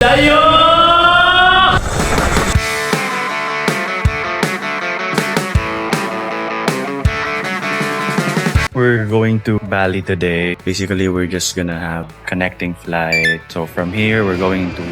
We're going to Bali today. Basically, we're just gonna have connecting flight. So from here, we're going to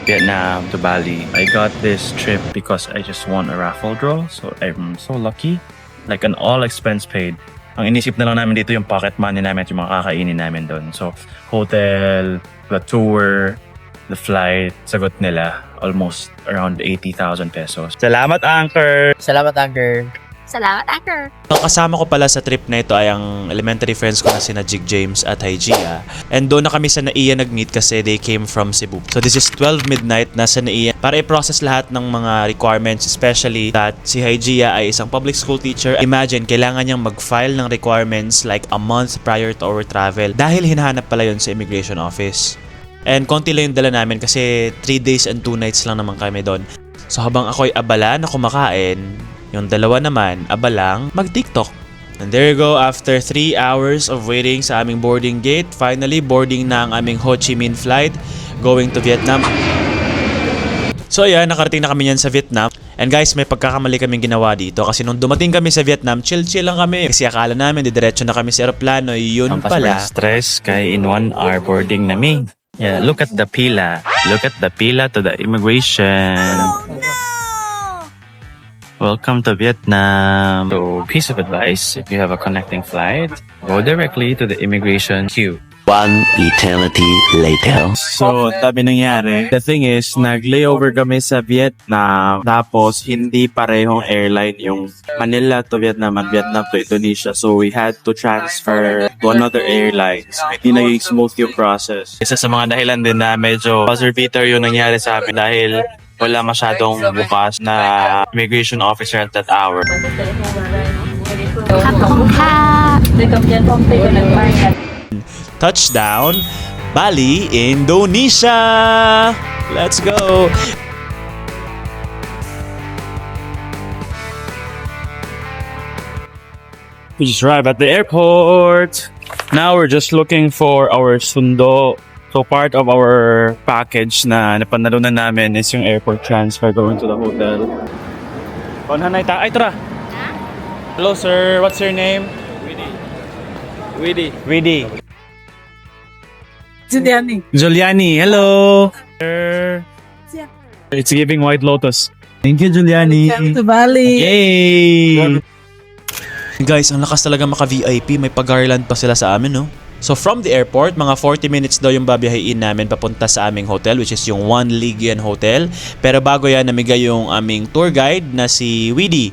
Vietnam to Bali. I got this trip because I just won a raffle draw. So I'm so lucky. Like an all expense paid. Ang inisip na lang namin dito yung pocket money namin at yung mga kakainin namin doon. So hotel, the tour, the flight, sagot nila almost around 80,000 pesos. Salamat, Anchor! Salamat, Anchor. Salamat, Anchor. Ang kasama ko pala sa trip na ito ay ang elementary friends ko na sina Jig James at Hygia. And doon na kami sa NAIA nag-meet kasi they came from Cebu. So this is 12 midnight na sa NAIA para i-process lahat ng mga requirements, especially that si Hygia ay isang public school teacher. Imagine, kailangan niyang mag-file ng requirements like a month prior to our travel dahil hinahanap pala yun sa immigration office. And konti lang yung dala namin kasi 3 days and 2 nights lang naman kami doon. So habang ako'y abala na kumakain, yung dalawa naman, abalang mag-TikTok. And there you go, after 3 hours of waiting sa aming boarding gate, finally boarding na ang aming Ho Chi Minh flight going to Vietnam. So ayan, nakarating na kami yan sa Vietnam. And guys, may pagkakamali kaming ginawa dito kasi nung dumating kami sa Vietnam, chill-chill lang kami. Kasi akala namin, didiretso na kami sa aeroplano, yun pala. Stress kay in 1 hour boarding namin. Yeah, look at the pila. Look at the pila to the immigration. Welcome to Vietnam. So, piece of advice, if you have a connecting flight, go directly to the immigration queue. 1 eternity later. So, tabi nangyari. The thing is, nag-layover kami sa Vietnam. Tapos, hindi parehong airline yung Manila to Vietnam at Vietnam to Indonesia. So, we had to transfer to another airline. So, hindi naging smooth yung process. Isa sa mga dahilan din na medyo buzzer-beater yung nangyari sa amin dahil wala masyadong bukas na immigration officer at that hour. Touchdown, Bali, Indonesia! Let's go! We just arrived at the airport. Now we're just looking for our sundo. So part of our package na napanalunan namin is yung airport transfer going to the hotel. Ay, tara! Hello sir, what's your name? Widdy. Juliani, hello! Sir. It's giving White Lotus. Thank you, Juliani. Welcome to Bali. Yay! Guys, ang lakas talaga maka-VIP. May pag-Garland pa sila sa amin, no? So from the airport, mga 40 minutes daw yung babiyahin namin papunta sa aming hotel, which is yung One Legion Hotel. Pero bago yan, namigay yung aming tour guide na si Widdy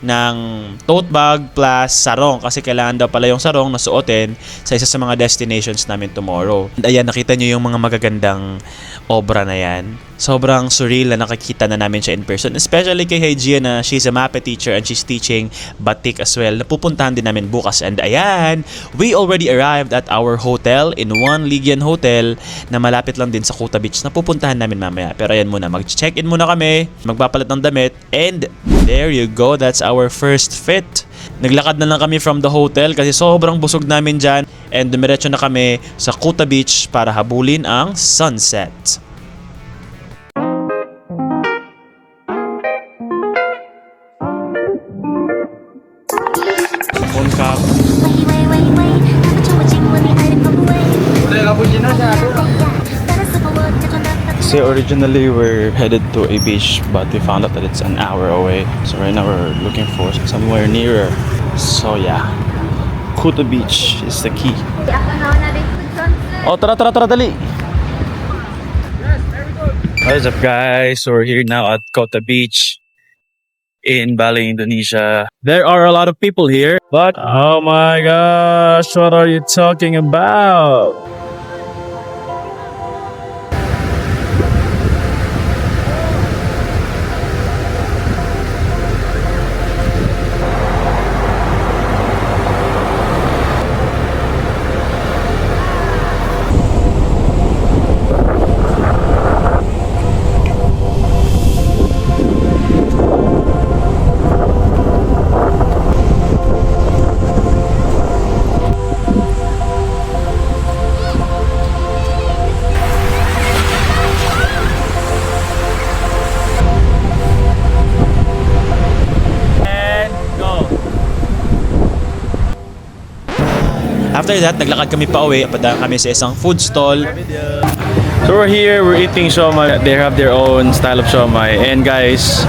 ng tote bag plus sarong kasi kailangan daw pala yung sarong na suotin sa isa sa mga destinations namin tomorrow. And ayan, nakita nyo yung mga magagandang obra na yan. Sobrang surreal na nakikita na namin siya in person. Especially kay Hygia na she's a MAPE teacher and she's teaching batik as well. Napupuntahan din namin bukas. And ayan, we already arrived at our hotel in One Legion Hotel na malapit lang din sa Kuta Beach. Napupuntahan namin mamaya. Pero ayan muna, mag-check-in muna kami, magpapalit ng damit, and there you go, that's our first fit. Naglakad na lang kami from the hotel kasi sobrang busog namin dyan. And dumiretso na kami sa Kuta Beach para habulin ang sunset. So originally we're headed to a beach, but we found out that it's an hour away. So right now we're looking for somewhere nearer. So yeah, Kuta Beach is the key. Oh, tara, dali! What's up guys? So we're here now at Kuta Beach in Bali, Indonesia. There are a lot of people here, but oh my gosh, what are you talking about? After that, naglakad kami pa uwi. Padaan kami sa isang food stall. So we're here, we're eating siomai. They have their own style of siomai. And guys,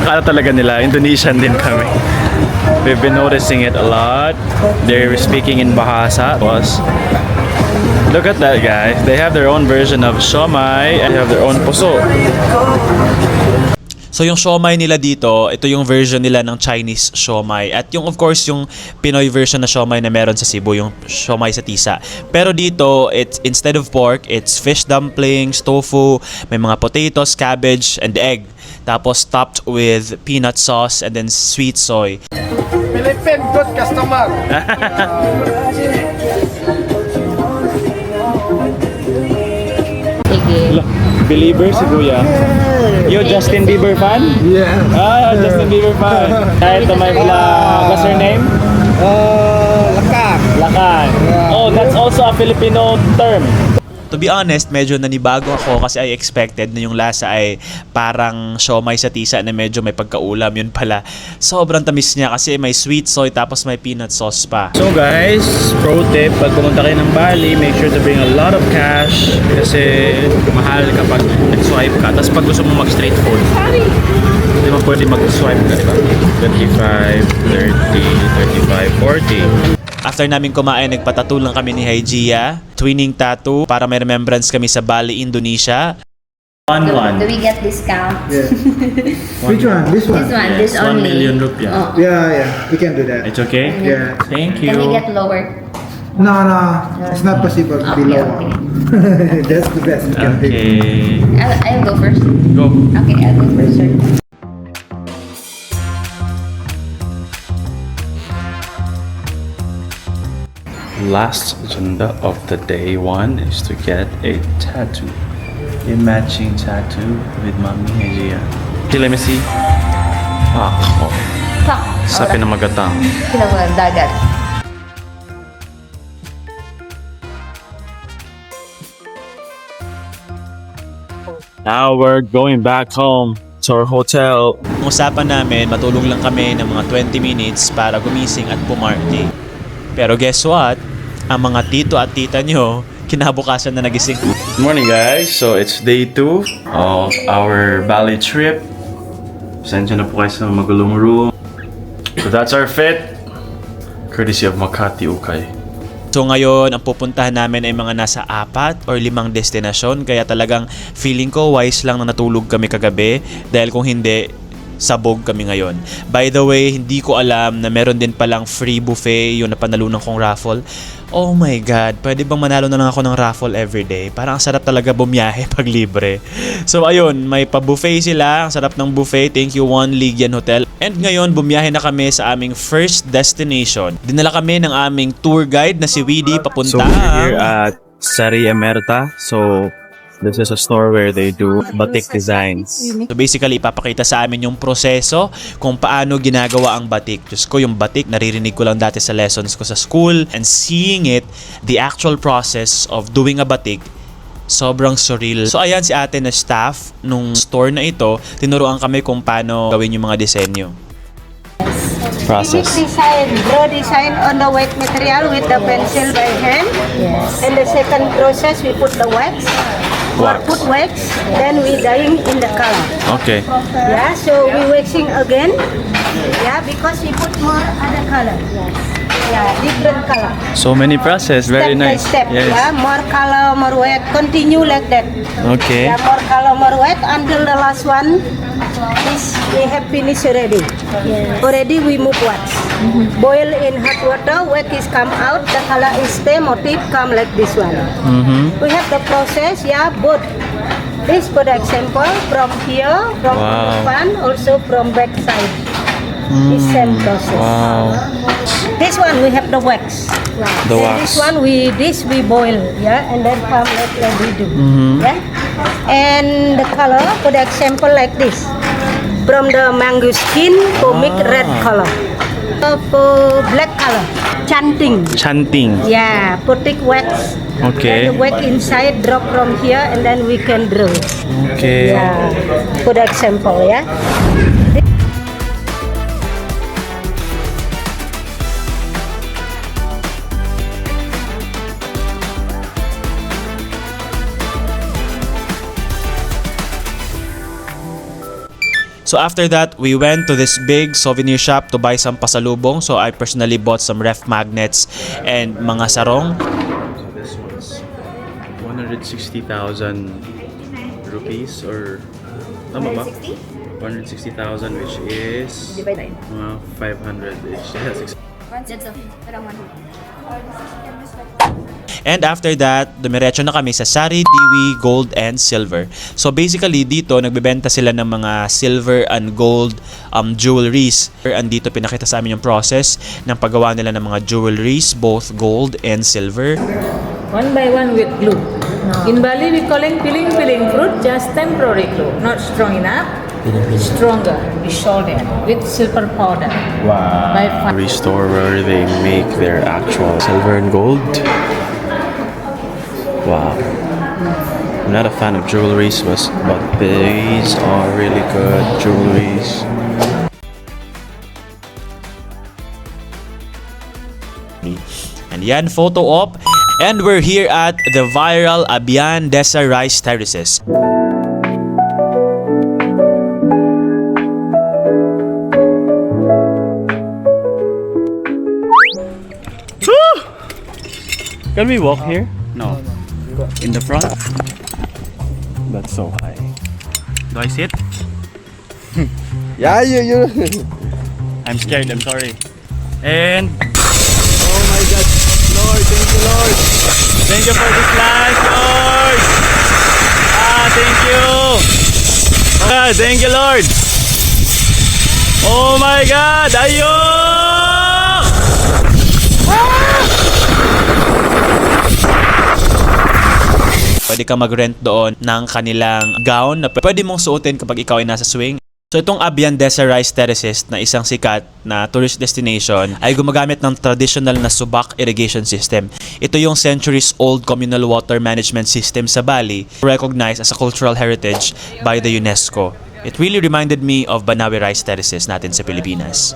akala talaga nila, Indonesian din kami. We've been noticing it a lot. They're speaking in Bahasa. Look at that, guys. They have their own version of siomai and they have their own puso. So yung siomai nila dito, ito yung version nila ng Chinese siomai. At yung of course yung Pinoy version na siomai na meron sa Cebu, yung siomai sa tisa. Pero dito, it's instead of pork, it's fish dumplings, tofu, may mga potatoes, cabbage, and egg. Tapos topped with peanut sauce and then sweet soy. Philippine good customer. Believer si Kuya. You Justin Bieber fan? Yeah. Ah, Justin Bieber fan. Kahit to my vlog. What's her name? Lakan. Lakan. Oh, that's also a Filipino term. To be honest, medyo nanibago ako kasi I expected na yung lasa ay parang siomai sa tisa na medyo may pagkaulam. Yun pala, sobrang tamis niya kasi may sweet soy tapos may peanut sauce pa. So guys, pro tip, pag pumunta kayo ng Bali, make sure to bring a lot of cash kasi mahal kapag nag-swipe ka. Tapos pag gusto mo mag-straight food, hindi mo pwede mag-swipe ka, diba? 25, 30, 35, 40. After namin kumain, nagpatattoo lang kami ni Hygeia. Twinning tattoo para may remembrance kami sa Bali, Indonesia. Do we get discount? Yeah. Which one? This one? This one, this 1 only. million rupiah. Oh. Yeah, we can do that. It's okay? Yeah. Thank Can we you. get lower? No, it's not possible. Okay, Below. okay. That's the best we can do. Okay. I'll go first. Go. Okay, I'll go first, sir. Last agenda of the day one is to get a tattoo. A matching tattoo with Mommy Hygeia. Okay, let me see. Ah, oh. Pak! Sabi na magatang. Dagat. Now we're going back home to our hotel. Ang usapan namin, matulog lang kami ng mga 20 minutes para gumising at pumarty. Pero guess what? Ang mga tito at tita nyo, kinabukasan na nagising. Good morning, guys. So it's day 2 of our Bali trip. Pasensya na po kayo sa magulong room. So that's our fit. Courtesy of Makati Ukay. So ngayon, ang pupuntahan namin ay mga nasa 4 or 5 destinasyon. Kaya talagang feeling ko wise lang na natulog kami kagabi. Dahil kung hindi, sabog kami ngayon. By the way, hindi ko alam na meron din palang free buffet yung napanalunan kong raffle. Oh my God, pwede bang manalo na lang ako ng raffle everyday? Parang ang sarap talaga bumiyahe pag libre. So ayun, may pa-buffet sila. Ang sarap ng buffet. Thank you, One Ligian Hotel. And ngayon, bumiyahe na kami sa aming first destination. Dinala kami ng aming tour guide na si Weedy papunta. So we're here at Sari Emerta. So this is a store where they do batik designs. So basically, ipapakita sa amin yung proseso kung paano ginagawa ang batik. Diyos ko, yung batik, naririnig ko lang dati sa lessons ko sa school. And seeing it, the actual process of doing a batik, sobrang surreal. So ayan si ate na staff nung store na ito, tinuruan kami kung paano gawin yung mga disenyo. Process. Draw design on the white material with the pencil by hand. Yes. And the second process, we put the wax. Put wax, then we dyeing in the color. Okay. Yeah, so we waxing again. Yeah, because we put more other color. Yeah, different color. So many process. Very Step nice. by step. Yes. Yeah, more color, more wax. Continue like that. Okay. Yeah, more color, more wax until the last one. This we have finished already. Yes. Already we move wax. Boil in hot water, wax is come out, the color is stay, motif come like this one. We have the process, yeah, both. This for the example, from here, from Wow. front, also from back side. This same process. Wow. This one we have the wax. The And wax. This one we boil, yeah, and then come like we do, yeah. And the color for the example like this, from the mango skin to make red color, for black color, chanting, Chanting. yeah, putting wax. Okay. And the wax inside drop from here, and then we can draw. Okay. Yeah, for the example, yeah. So after that, we went to this big souvenir shop to buy some pasalubong. So I personally bought some ref magnets and mga sarong. So this was 160,000 rupees or tama ba? 160,000, which is Divide 500-ish. Yeah, 600. And after that, dumiretso na kami sa Sari Dewi Gold and Silver. So basically dito nagbebenta sila ng mga silver and gold jewelries. Andito pinakita sa amin yung process ng paggawa nila ng mga jewelries, both gold and silver. One by one with glue. In Bali, we calling peeling fruit, just temporary glue, not strong enough. Stronger, we shoulder with silver powder. Wow. By far. Restore where they make their actual silver and gold. Wow. I'm not a fan of jewelries, but these are really good jewelries. And yan, photo op. And we're here at the viral Abian Desa Rice Terraces. Can we walk here? No. In the front? That's so high. Do I sit? Yeah, you. I'm scared, I'm sorry. And oh my God, Lord, thank you, Lord. Thank you for this life, Lord. Thank you. Thank you, Lord. Oh my God, ayo! Pwede ka mag-rent doon ng kanilang gown na pwede mong suotin kapag ikaw ay nasa swing. So itong Abian Desa Rice Terraces na isang sikat na tourist destination ay gumagamit ng traditional na subak irrigation system. Ito yung centuries-old communal water management system sa Bali, recognized as a cultural heritage by the UNESCO. It really reminded me of Banawe Rice Terraces natin sa Pilipinas.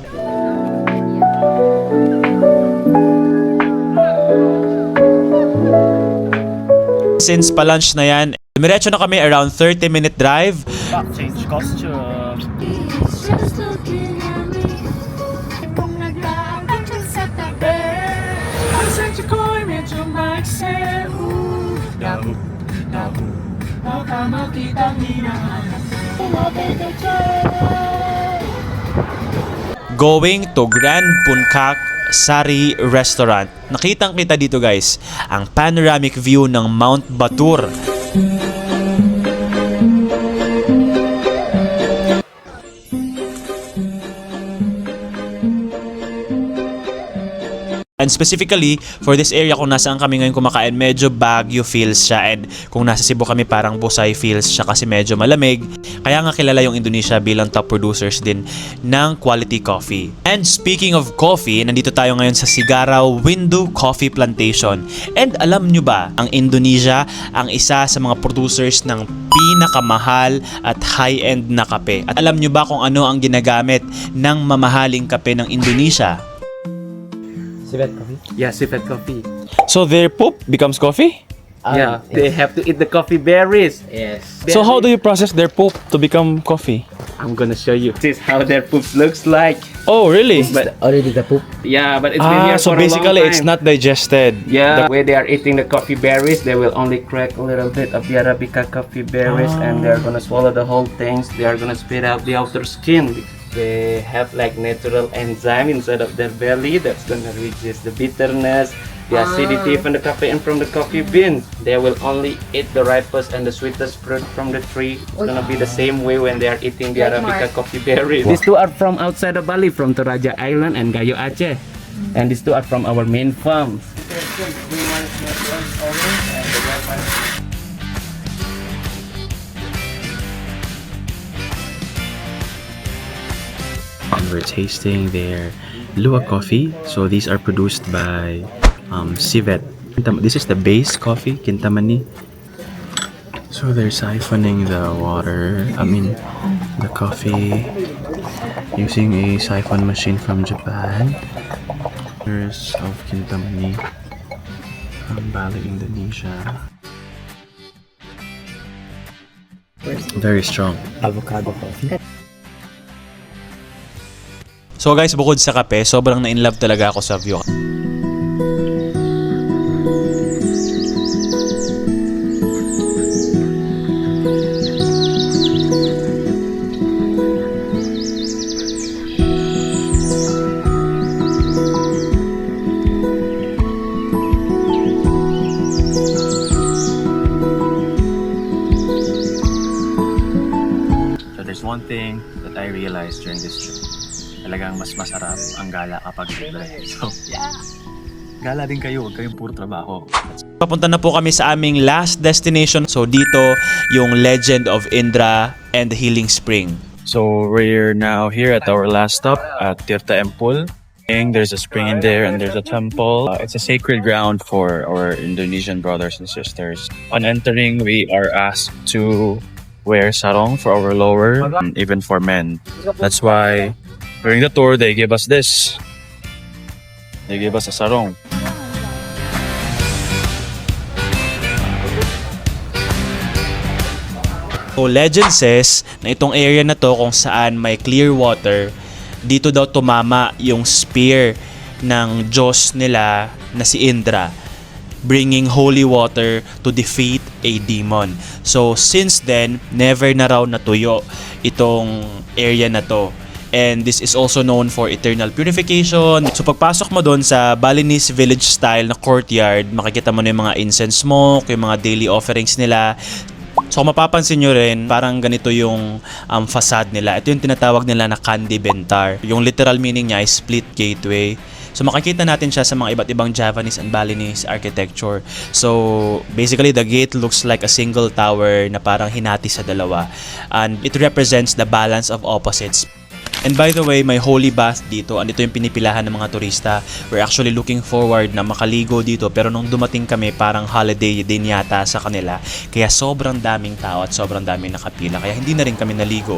Since pa-lunch na yan, dumiretso na kami around 30-minute drive. Change costume. Going to Grand Puncak Sari Restaurant. Nakitang-kita dito guys ang panoramic view ng Mount Batur. And specifically, for this area kung nasaan kami ngayon kumakain, medyo Baguio feels siya. And kung nasa Cebu kami, parang Busay feels siya kasi medyo malamig. Kaya nga kilala yung Indonesia bilang top producers din ng quality coffee. And speaking of coffee, nandito tayo ngayon sa Sigaraw Windu Coffee Plantation. And alam nyo ba, ang Indonesia ang isa sa mga producers ng pinakamahal at high-end na kape. At alam nyo ba kung ano ang ginagamit ng mamahaling kape ng Indonesia? Civet coffee? Yeah, civet coffee. So their poop becomes coffee? Yeah, they have to eat the coffee berries. Yes. So how do you process their poop to become coffee? I'm gonna show you. This is how their poop looks like. Oh, really? But Already the poop. yeah, but it's been here So for a long basically it's time. not digested. Yeah, the way they are eating the coffee berries, they will only crack a little bit of the Arabica coffee berries, and they're gonna swallow the whole things. They are gonna spit out the outer skin. They have like natural enzyme inside of their belly that's gonna resist the bitterness, the acidity from the coffee and from the coffee beans. They will only eat the ripest and the sweetest fruit from the tree. It's gonna be the same way when they are eating the Arabica coffee berries. These two are from outside of Bali, from Toraja Island and Gayo Aceh. And these two are from our main farms. And we're tasting their Luwak coffee. So these are produced by Civet. This is the base coffee, Kintamani. So they're siphoning the water, the coffee, using a siphon machine from Japan. There's of Kintamani from Bali, Indonesia. Very strong. Avocado coffee. So guys, bukod sa kape, sobrang na-inlove talaga ako sa view. So there's one thing that I realized during this trip. Talagang mas masarap ang gala kapag libre. So, yeah. Gala din kayo, huwag kayong puro trabaho. Papunta na po kami sa aming last destination. So dito, yung Legend of Indra and the Healing Spring. So we're now here at our last stop at Tirta Empul. There's a spring in there and there's a temple. It's a sacred ground for our Indonesian brothers and sisters. On entering, we are asked to wear sarong for our lower, and even for men. That's why during the tour, they gave us this. They gave us a sarong. So legend says na itong area na to kung saan may clear water, dito daw tumama yung spear ng Diyos nila na si Indra, bringing holy water to defeat a demon. So since then, never na raw natuyo itong area na to. And this is also known for eternal purification. So pagpasok mo doon sa Balinese village style na courtyard, makikita mo na yung mga incense smoke, yung mga daily offerings nila. So kung mapapansin nyo rin, parang ganito yung facade nila. Ito yung tinatawag nila na Candi Bentar. Yung literal meaning niya is split gateway. So makikita natin siya sa mga iba't ibang Javanese and Balinese architecture. So basically the gate looks like a single tower na parang hinati sa dalawa. And it represents the balance of opposites. And by the way, may holy bath dito. Andito yung pinipilahan ng mga turista. We're actually looking forward na makaligo dito. Pero nung dumating kami, parang holiday din yata sa kanila. Kaya sobrang daming tao at sobrang daming nakapila. Kaya hindi na rin kami naligo.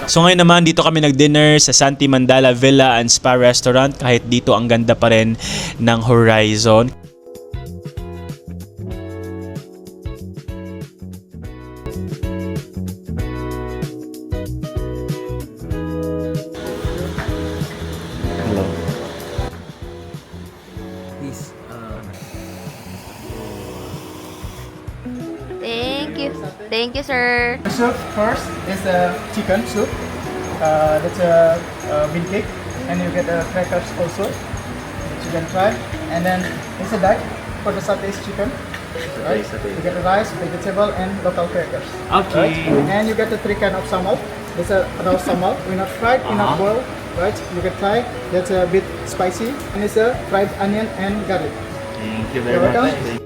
So ngayon naman dito kami nag-dinner sa Santi Mandala Villa and Spa Restaurant. Kahit dito ang ganda pa rin ng horizon. Hello. Thank you, sir. The soup first is a chicken soup. That's a bean cake, and you get crackers also, which you can try. And then it's a duck for the satay chicken. Right? You get the rice, vegetable, and local crackers. Okay. Right? And you get the 3 kind of samal. It's a raw samal. We're not fried, we're not boiled. Right? You can try. That's a bit spicy, and it's a fried onion and garlic. Thank you very You're much. welcome.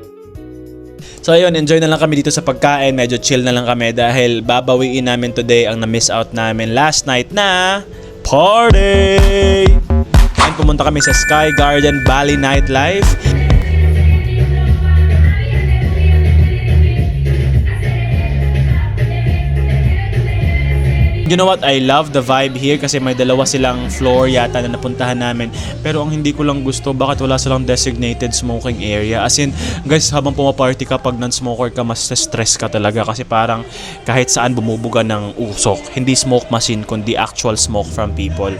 So ayun, enjoy na lang kami dito sa pagkain. Medyo chill na lang kami dahil babawiin namin today ang na-miss out namin last night na party! And pumunta kami sa Sky Garden Bali Nightlife. You know what? I love the vibe here kasi may dalawa silang floor yata na napuntahan namin. Pero ang hindi ko lang gusto, bakit wala silang designated smoking area? As in, guys, habang pumaparty ka, pag non-smoker ka, mas stress ka talaga kasi parang kahit saan bumubuga ng usok. Hindi smoke machine, kundi actual smoke from people.